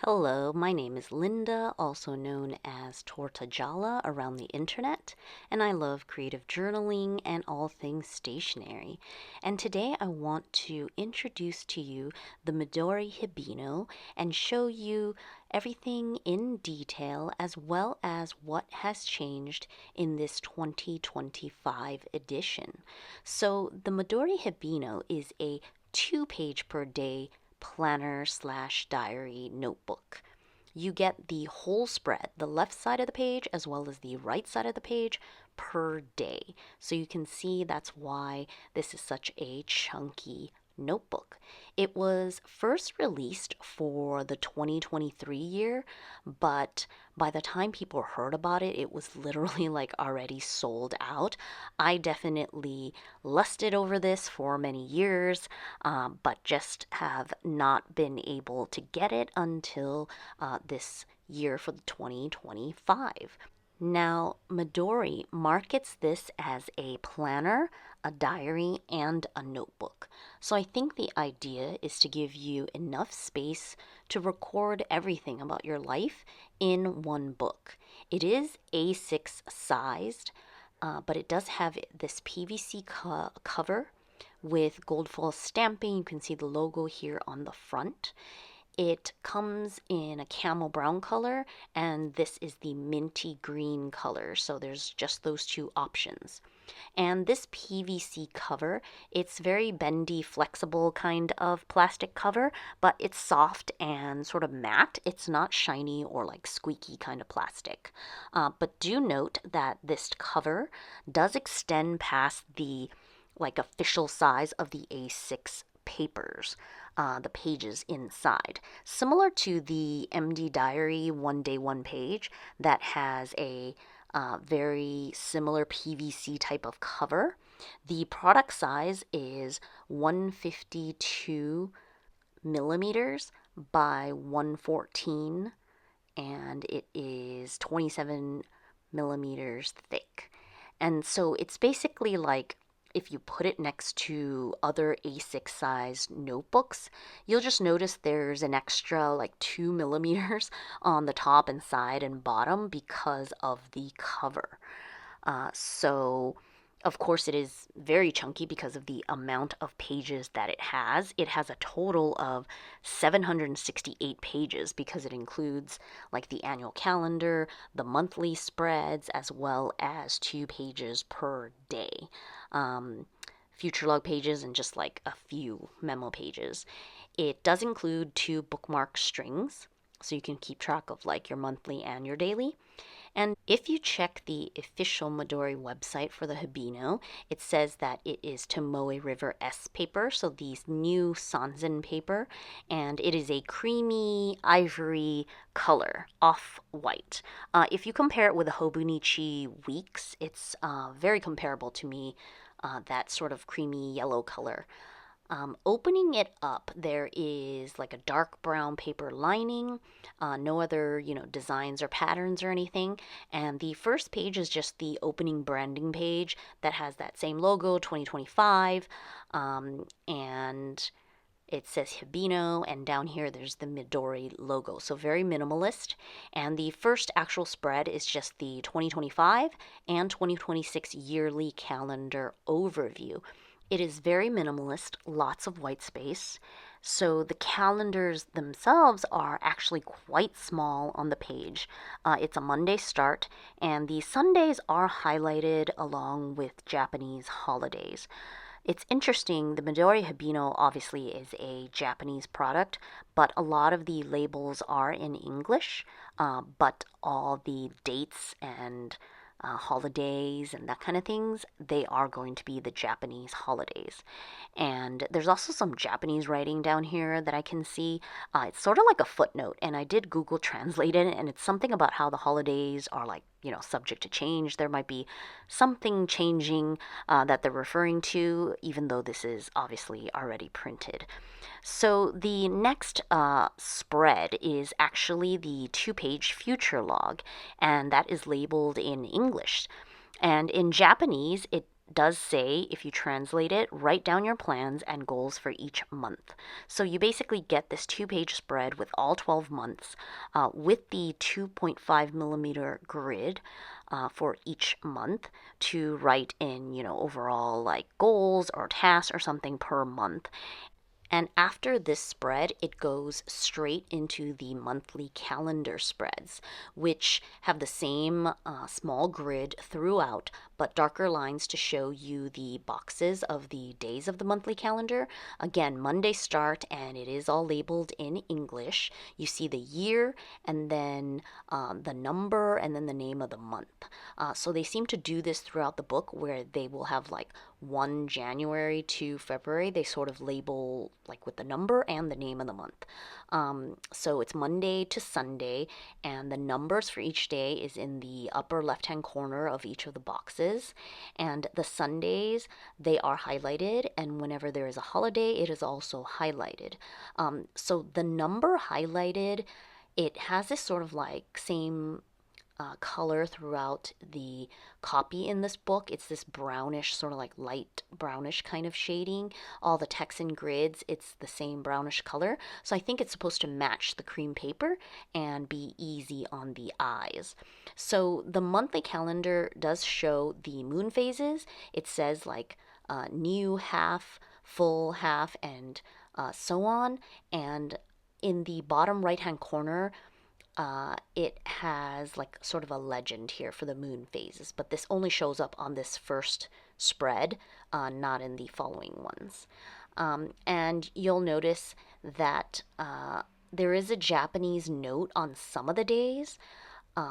Hello, my name is Linda, also known as Tortajala around the internet, and I love creative journaling and all things stationery. And today I want to introduce to you the Midori Hibino and show you everything in detail as well as what has changed in this 2025 edition. So, the Midori Hibino is a 2 page per day planner slash diary notebook. You get the whole spread, the left side of the page as well as the right side of the page per day. So you can see that's why this is such a chunky notebook. It was first released for the 2023 year, but by the time people heard about it, it was literally like already sold out. I definitely lusted over this for many years, but just have not been able to get it until this year for the 2025. Now, Midori markets this as a planner, a diary, and a notebook. So I think the idea is to give you enough space to record everything about your life in one book. It is A6 sized, but it does have this PVC cover with gold foil stamping. You can see the logo here on the front. It comes in a camel brown color, and this is the minty green color. So there's just those two options. And this PVC cover, it's very bendy, flexible kind of plastic cover, but it's soft and sort of matte. It's not shiny or like squeaky kind of plastic. But do note that this cover does extend past the like official size of the A6 papers, the pages inside. Similar to the MD Diary One Day One Page that has a very similar PVC type of cover. The product size is 152 millimeters by 114, and it is 27 millimeters thick. And so it's basically like if you put it next to other A6 size notebooks, you'll just notice there's an extra like 2 millimeters on the top and side and bottom because of the cover. So, of course, it is very chunky because of the amount of pages that it has. It has a total of 768 pages because it includes like the annual calendar, the monthly spreads, as well as 2 pages per day. Future log pages and just like a few memo pages. It does include 2 bookmark strings, so you can keep track of like your monthly and your daily. And if you check the official Midori website for the Hibino, it says that it is Tomoe River S paper, so these new Sanzen paper, and it is a creamy ivory color, off-white. If you compare it with the Hobonichi Weeks, it's very comparable to me, that sort of creamy yellow color. Opening it up, there is like a dark brown paper lining, no other, designs or patterns or anything. And the first page is just the opening branding page that has that same logo, 2025, and it says Hibino, and down here there's the Midori logo. So very minimalist. And the first actual spread is just the 2025 and 2026 yearly calendar overview. It is very minimalist, lots of white space. So the calendars themselves are actually quite small on the page. It's a Monday start, and the Sundays are highlighted along with Japanese holidays. It's interesting, the Midori Hibino obviously is a Japanese product, but a lot of the labels are in English, but all the dates and holidays and that kind of things, they are going to be the Japanese holidays. And there's also some Japanese writing down here that I can see. It's sort of like a footnote, and I did Google Translate it, and it's something about how the holidays are like, subject to change. There might be something changing that they're referring to, even though this is obviously already printed. So the next spread is actually the 2 page future log, and that is labeled in English. And in Japanese, it does say, if you translate it, write down your plans and goals for each month. So you basically get this 2-page spread with all 12 months with the 2.5 millimeter grid for each month to write in, overall like goals or tasks or something per month. And after this spread, it goes straight into the monthly calendar spreads, which have the same small grid throughout, but darker lines to show you the boxes of the days of the monthly calendar. Again, Monday start, and it is all labeled in English. You see the year, and then the number, and then the name of the month. So they seem to do this throughout the book where they will have like 1 January to February, they sort of label like with the number and the name of the month. So it's Monday to Sunday, and the numbers for each day is in the upper left-hand corner of each of the boxes. And the Sundays, they are highlighted, and whenever there is a holiday, it is also highlighted. So the number highlighted, it has this sort of like same color throughout the copy in this book. It's this brownish, sort of like light brownish kind of shading. All the text and grids, it's the same brownish color. So I think it's supposed to match the cream paper and be easy on the eyes. So the monthly calendar does show the moon phases. It says like new half, full half, and so on. And in the bottom right hand corner, it has like sort of a legend here for the moon phases, but this only shows up on this first spread, not in the following ones. And you'll notice that there is a Japanese note on some of the days.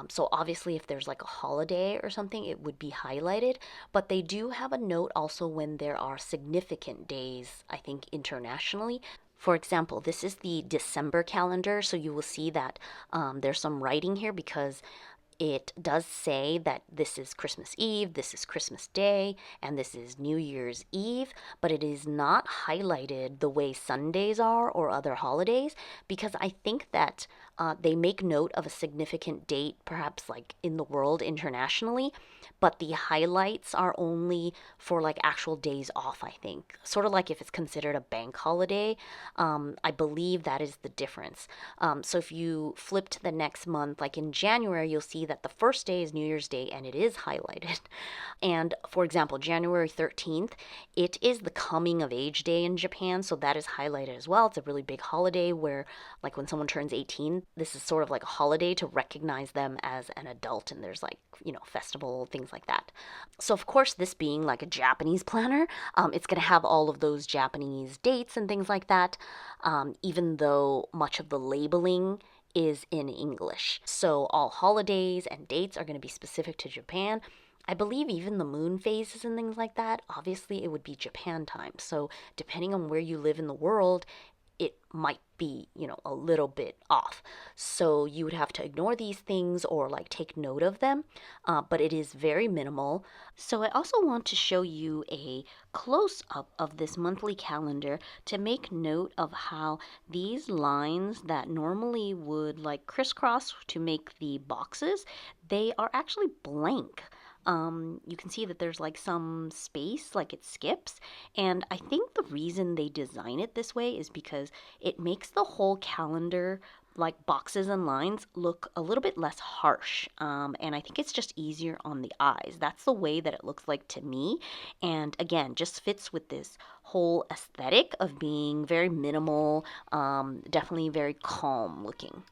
So obviously, if there's like a holiday or something, it would be highlighted. But they do have a note also when there are significant days, I think internationally. For example, this is the December calendar, so you will see that there's some writing here because it does say that this is Christmas Eve, this is Christmas Day, and this is New Year's Eve, but it is not highlighted the way Sundays are or other holidays because I think that they make note of a significant date, perhaps like in the world internationally, but the highlights are only for like actual days off, I think. Sort of like if it's considered a bank holiday. I believe that is the difference. So if you flip to the next month, like in January, you'll see that the first day is New Year's Day and it is highlighted. And for example, January 13th, it is the coming of age day in Japan, so that is highlighted as well. It's a really big holiday where, like, when someone turns 18, this is sort of like a holiday to recognize them as an adult, and there's like, festival, things like that. So, of course, this being like a Japanese planner, it's going to have all of those Japanese dates and things like that, even though much of the labeling is in English. So all holidays and dates are going to be specific to Japan. I believe even the moon phases and things like that, obviously it would be Japan time. So depending on where you live in the world, it might be, a little bit off. So you would have to ignore these things or like take note of them, but it is very minimal. So I also want to show you a close up of this monthly calendar to make note of how these lines that normally would like crisscross to make the boxes, they are actually blank. You can see that there's like some space, like it skips. And I think the reason they design it this way is because it makes the whole calendar, like boxes and lines, look a little bit less harsh. And I think it's just easier on the eyes. That's the way that it looks like to me. And again, just fits with this whole aesthetic of being very minimal, definitely very calm looking.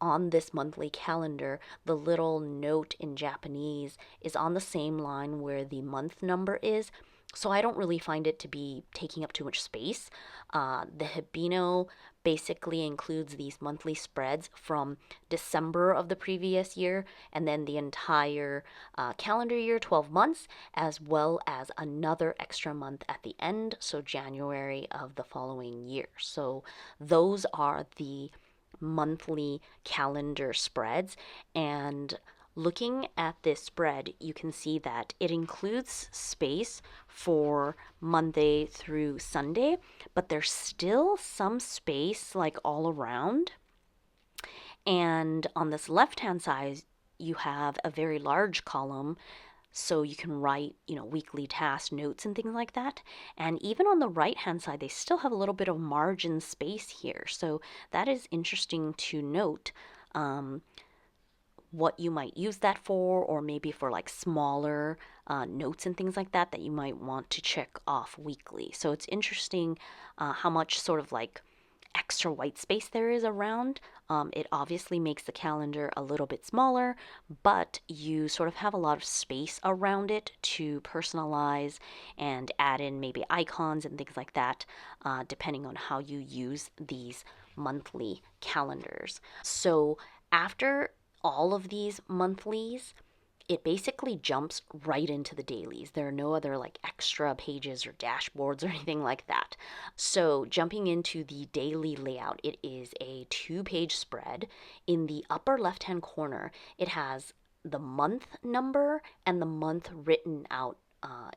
On this monthly calendar, the little note in Japanese is on the same line where the month number is. So I don't really find it to be taking up too much space. The Hibino basically includes these monthly spreads from December of the previous year and then the entire calendar year, 12 months, as well as another extra month at the end, so January of the following year. So those are the monthly calendar spreads. And looking at this spread, you can see that it includes space for Monday through Sunday, but there's still some space like all around. And on this left hand side, you have a very large column so you can write, weekly task notes and things like that. And even on the right hand side, they still have a little bit of margin space here. So that is interesting to note. What you might use that for, or maybe for like smaller notes and things like that that you might want to check off weekly. So it's interesting how much sort of like extra white space there is around. It obviously makes the calendar a little bit smaller, but you sort of have a lot of space around it to personalize and add in maybe icons and things like that, depending on how you use these monthly calendars. So after all of these monthlies, it basically jumps right into the dailies. There are no other like extra pages or dashboards or anything like that. So, jumping into the daily layout, it is a 2-page spread. In the upper left hand corner, it has the month number and the month written out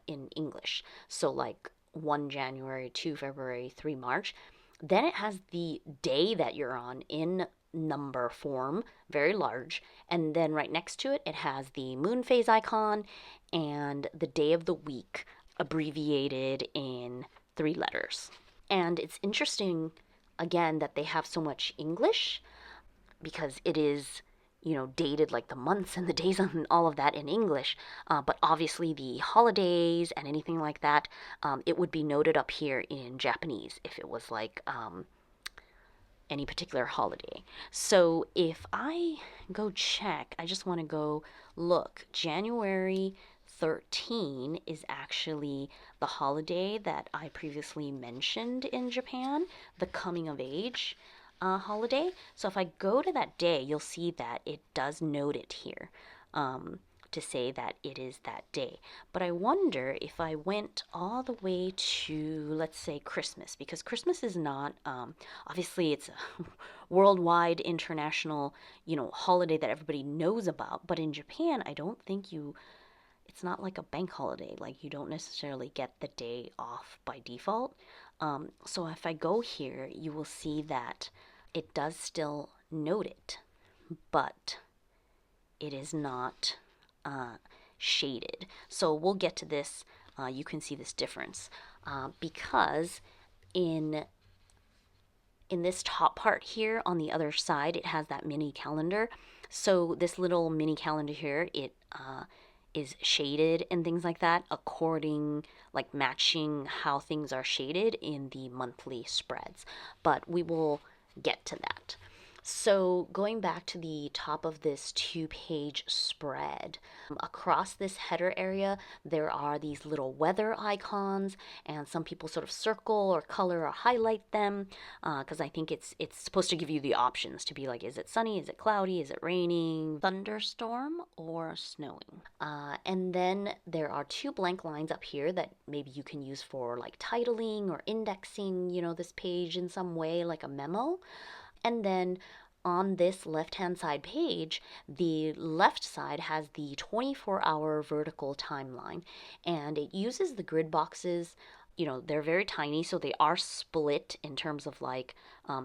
in English. So, like 1 January, 2 February, 3 March. Then it has the day that you're on in number form, very large. And then right next to it, it has the moon phase icon and the day of the week abbreviated in 3 letters. And it's interesting, again, that they have so much English because it is, dated like the months and the days and all of that in English. But obviously, the holidays and anything like that, it would be noted up here in Japanese if it was like any particular holiday. So if I go check, I just want to go look. January 13 is actually the holiday that I previously mentioned in Japan, the coming of age holiday. So if I go to that day, you'll see that it does note it here. To say that it is that day. But I wonder if I went all the way to, let's say, Christmas, because Christmas is not, obviously, it's a worldwide, international, holiday that everybody knows about. But in Japan, I don't think it's not like a bank holiday. Like, you don't necessarily get the day off by default. So if I go here, you will see that it does still note it, but it is not shaded. So we'll get to this. You can see this difference because in this top part here on the other side, it has that mini calendar. So this little mini calendar here, it is shaded and things like that according, like matching how things are shaded in the monthly spreads. But we will get to that. So going back to the top of this 2-page spread, across this header area, there are these little weather icons, and some people sort of circle or color or highlight them because I think it's supposed to give you the options to be like, is it sunny, is it cloudy, is it raining, thunderstorm, or snowing? And then there are 2 blank lines up here that maybe you can use for like titling or indexing, this page in some way, like a memo. And then on this left-hand side page, the left side has the 24-hour vertical timeline, and it uses the grid boxes. They're very tiny, so they are split in terms of like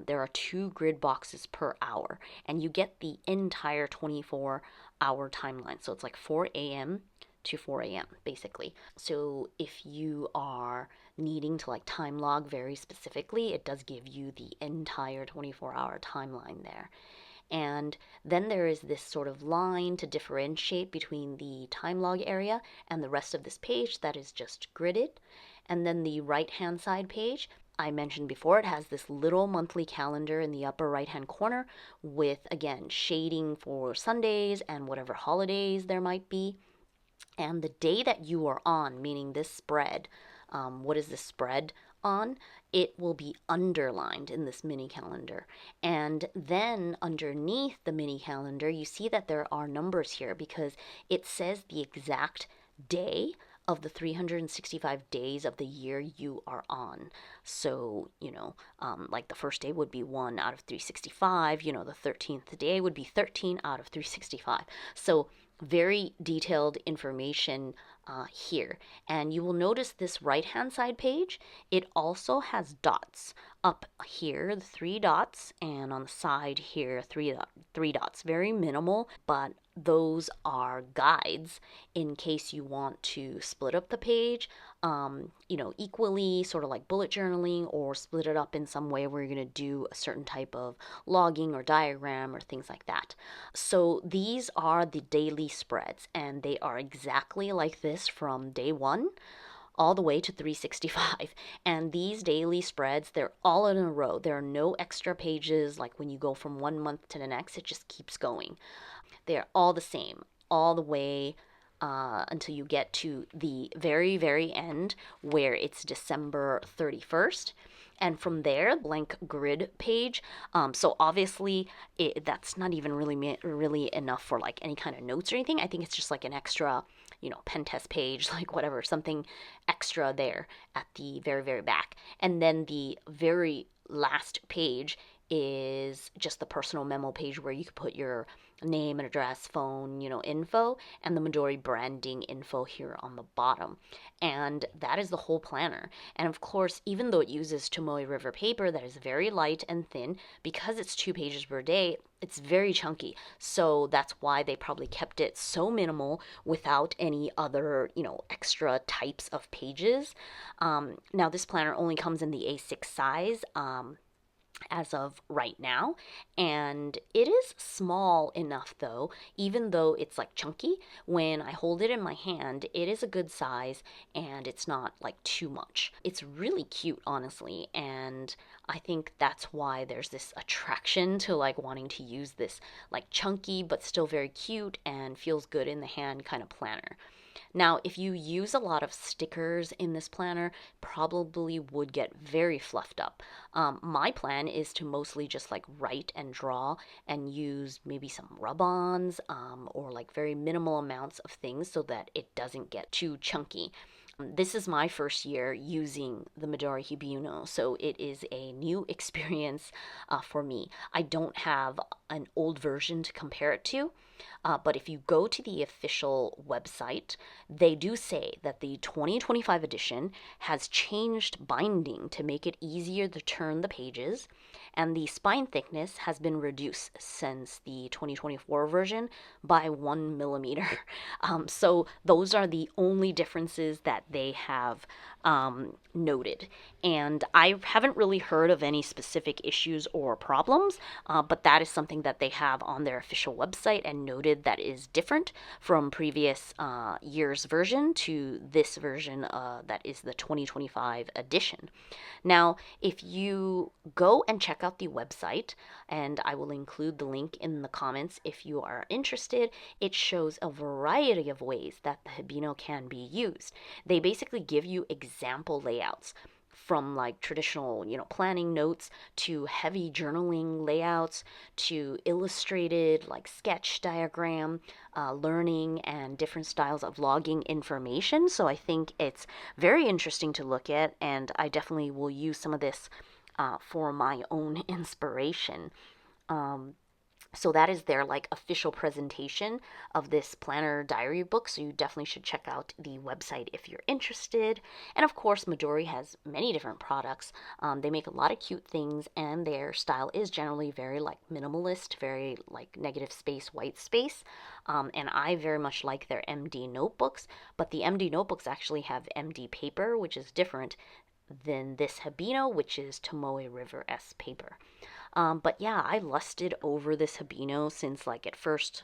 there are 2 grid boxes per hour, and you get the entire 24-hour timeline. So it's like 4 a.m. to 4 a.m. basically. So if you are needing to like time log very specifically, it does give you the entire 24-hour timeline there. And then there is this sort of line to differentiate between the time log area and the rest of this page that is just gridded. And then the right hand side page, I mentioned before, it has this little monthly calendar in the upper right hand corner with, again, shading for Sundays and whatever holidays there might be. And the day that you are on, meaning this spread, what is this spread on? It will be underlined in this mini calendar. And then underneath the mini calendar, you see that there are numbers here because it says the exact day of the 365 days of the year you are on. So, like the first day would be 1 out of 365, the 13th day would be 13 out of 365. So very detailed information here. And you will notice this right hand side page, it also has dots. Up here, the three dots, and on the side here, three dots. Very minimal, but those are guides in case you want to split up the page, equally, sort of like bullet journaling, or split it up in some way where you're going to do a certain type of logging or diagram or things like that. So these are the daily spreads, and they are exactly like this from day one all the way to 365. And these daily spreads, they're all in a row. There are no extra pages like when you go from one month to the next, it just keeps going. They're all the same, all the way until you get to the very, very end where it's December 31st. And from there, blank grid page. So obviously, that's not even really enough for like any kind of notes or anything. I think it's just like an extra, pen test page, like whatever, something extra there at the very, very back. And then the very last page is just the personal memo page where you could put your name and address, phone, info, and the Midori branding info here on the bottom. And that is the whole planner. And of course, even though it uses Tomoe River paper that is very light and thin, because it's 2 pages per day, it's very chunky. So that's why they probably kept it so minimal without any other, extra types of pages. Now, this planner only comes in the A6 size. As of right now, and it is small enough though, even though it's like chunky. When I hold it in my hand, it is a good size and it's not like too much. It's really cute, honestly, and I think that's why there's this attraction to like wanting to use this like chunky but still very cute and feels good in the hand kind of planner. Now, if you use a lot of stickers in this planner, probably would get very fluffed up. My plan is to mostly just like write and draw and use maybe some rub-ons or like very minimal amounts of things so that it doesn't get too chunky. This is my first year using the Midori Hibino, so it is a new experience for me. I don't have an old version to compare it to, but if you go to the official website, they do say that the 2025 edition has changed binding to make it easier to turn the pages, and the spine thickness has been reduced since the 2024 version by 1 millimeter. So those are the only differences that they have noted. And I haven't really heard of any specific issues or problems, but that is something that they have on their official website and noted that is different from previous year's version to this version that is the 2025 edition. Now, if you go and check out the website, and I will include the link in the comments if you are interested, it shows a variety of ways that the Hibino can be used. They basically give you example layouts from like traditional, planning notes to heavy journaling layouts to illustrated like sketch diagram, learning and different styles of logging information. So I think it's very interesting to look at, and I definitely will use some of this for my own inspiration. So that is their like official presentation of this planner diary book. So you definitely should check out the website if you're interested. And of course, Midori has many different products. They make a lot of cute things, and their style is generally very like minimalist, very like negative space, white space. And I very much like their MD notebooks, but the MD notebooks actually have MD paper, which is different than this Hibino, which is Tomoe River S paper. But yeah, I lusted over this Hibino since like it first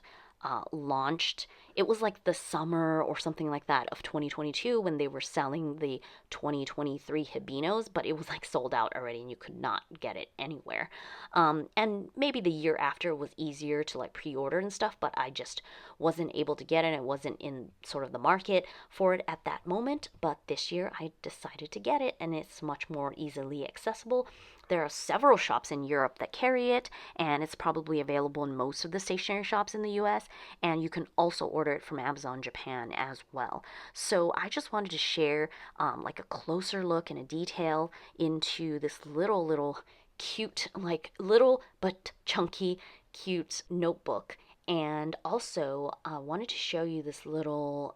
launched. It was like the summer or something like that of 2022 when they were selling the 2023 Hibinos, but it was like sold out already and you could not get it anywhere. And maybe the year after was easier to like pre-order and stuff, but I just wasn't able to get it. It wasn't in sort of the market for it at that moment. But this year I decided to get it, and it's much more easily accessible. There are several shops in Europe that carry it, and it's probably available in most of the stationery shops in the US, and you can also order it from Amazon Japan as well. So I just wanted to share like a closer look and a detail into this little cute, like little but chunky, cute notebook. And also wanted to show you this little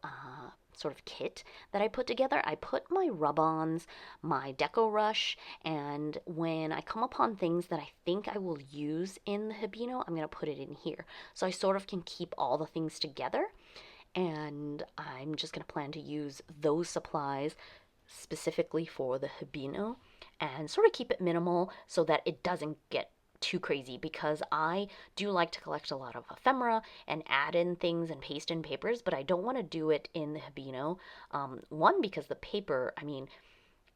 sort of kit that I put together. I put my rub-ons, my Deco Rush, and when I come upon things that I think I will use in the Hibino, I'm going to put it in here. So I sort of can keep all the things together, and I'm just going to plan to use those supplies specifically for the Hibino and sort of keep it minimal so that it doesn't get too crazy, because I do like to collect a lot of ephemera and add in things and paste in papers, but I don't want to do it in the Hibino. One, because the paper, I mean,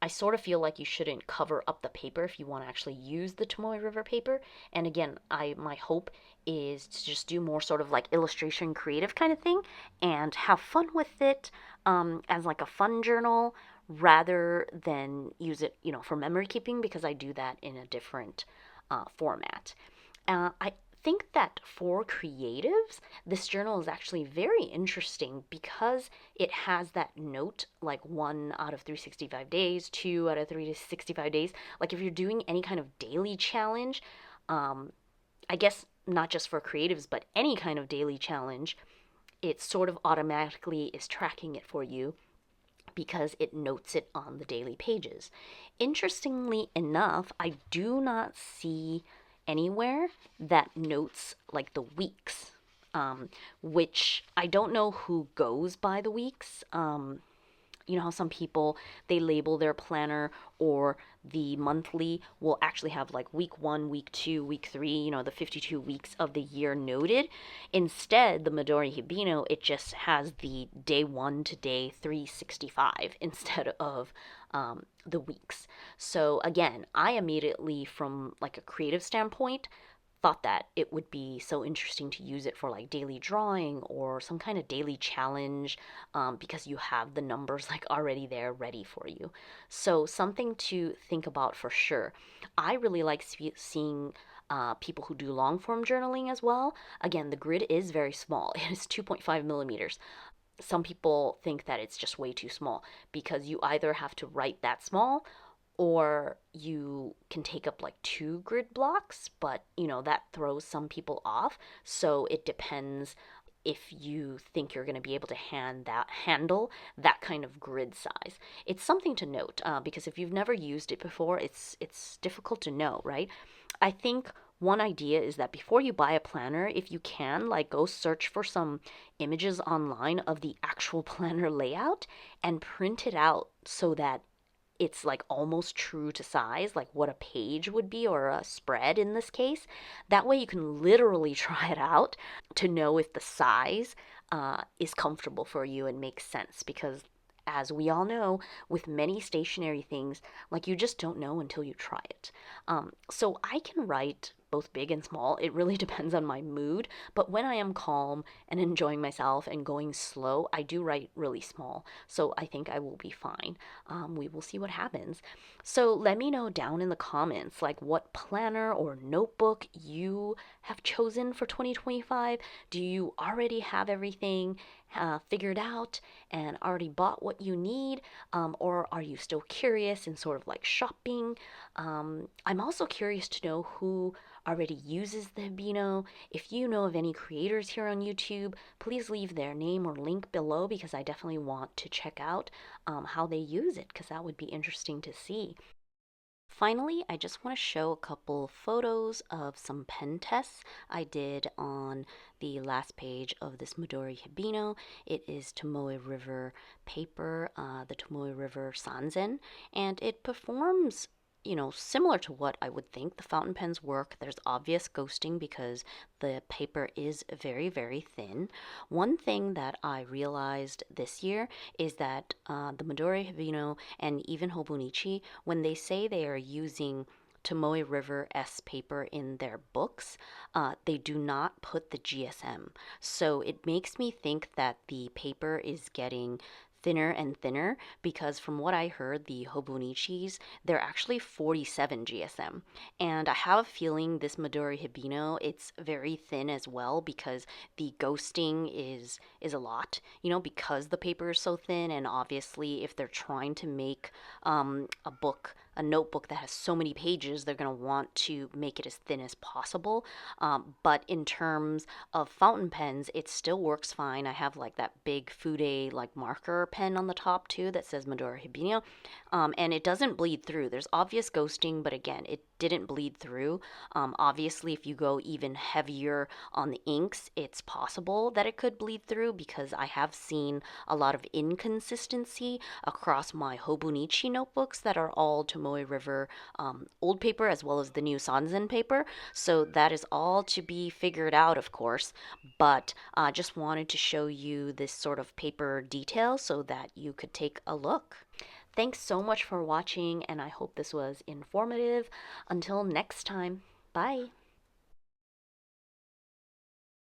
I sort of feel like you shouldn't cover up the paper if you want to actually use the Tomoe River paper. And again, my hope is to just do more sort of like illustration creative kind of thing and have fun with it as like a fun journal rather than use it, for memory keeping, because I do that in a different format. I think that for creatives, this journal is actually very interesting because it has that note, like 1 out of 365 days, 2 out of 365 days. Like if you're doing any kind of daily challenge, I guess not just for creatives, but any kind of daily challenge, it sort of automatically is tracking it for you because it notes it on the daily pages. Interestingly enough, I do not see anywhere that notes like the weeks, which I don't know who goes by the weeks. You know how some people, they label their planner or the monthly will actually have like week 1, week 2, week 3, the 52 weeks of the year noted. Instead, the Midori Hibino, it just has the day 1 to day 365 instead of the weeks. So again, I immediately, from like a creative standpoint, thought that it would be so interesting to use it for like daily drawing or some kind of daily challenge, because you have the numbers like already there ready for you. So something to think about for sure. I really like seeing people who do long form journaling as well. Again, the grid is very small. It is 2.5 millimeters. Some people think that it's just way too small because you either have to write that small or you can take up like 2 grid blocks, but that throws some people off. So it depends if you think you're going to be able to handle that kind of grid size. It's something to note, because if you've never used it before, it's difficult to know, right? I think one idea is that before you buy a planner, if you can, like, go search for some images online of the actual planner layout and print it out so that it's like almost true to size, like what a page would be or a spread in this case. That way you can literally try it out to know if the size is comfortable for you and makes sense. Because as we all know, with many stationary things, like you just don't know until you try it. So I can write both big and small. It really depends on my mood. But when I am calm and enjoying myself and going slow, I do write really small. So I think I will be fine. We will see what happens. So let me know down in the comments, like what planner or notebook you have chosen for 2025. Do you already have everything figured out and already bought what you need? Or are you still curious and sort of like shopping? I'm also curious to know who already uses the Hibino. If you know of any creators here on YouTube, please leave their name or link below, because I definitely want to check out how they use it, because that would be interesting to see. Finally, I just want to show a couple photos of some pen tests I did on the last page of this Midori Hibino. It is Tomoe River paper, the Tomoe River Sanzen, and it performs similar to what I would think the fountain pens work. There's obvious ghosting because the paper is very, very thin. One thing that I realized this year is that the Midori Hibino and even Hobonichi, when they say they are using Tomoe River S paper in their books, they do not put the GSM. So it makes me think that the paper is getting thinner and thinner, because from what I heard, the Hobonichis, they're actually 47 GSM. And I have a feeling this Midori Hibino, it's very thin as well, because the ghosting is a lot, because the paper is so thin. And obviously if they're trying to make a book a notebook that has so many pages, they're going to want to make it as thin as possible. But in terms of fountain pens, it still works fine. I have like that big Fude like marker pen on the top too that says Midori Hibino, and it doesn't bleed through. There's obvious ghosting, but again, it didn't bleed through. Obviously, if you go even heavier on the inks, it's possible that it could bleed through because I have seen a lot of inconsistency across my Hobonichi notebooks that are all Tomoe River old paper as well as the new Sanzen paper. So that is all to be figured out, of course, but I just wanted to show you this sort of paper detail so that you could take a look. Thanks so much for watching, and I hope this was informative. Until next time, bye.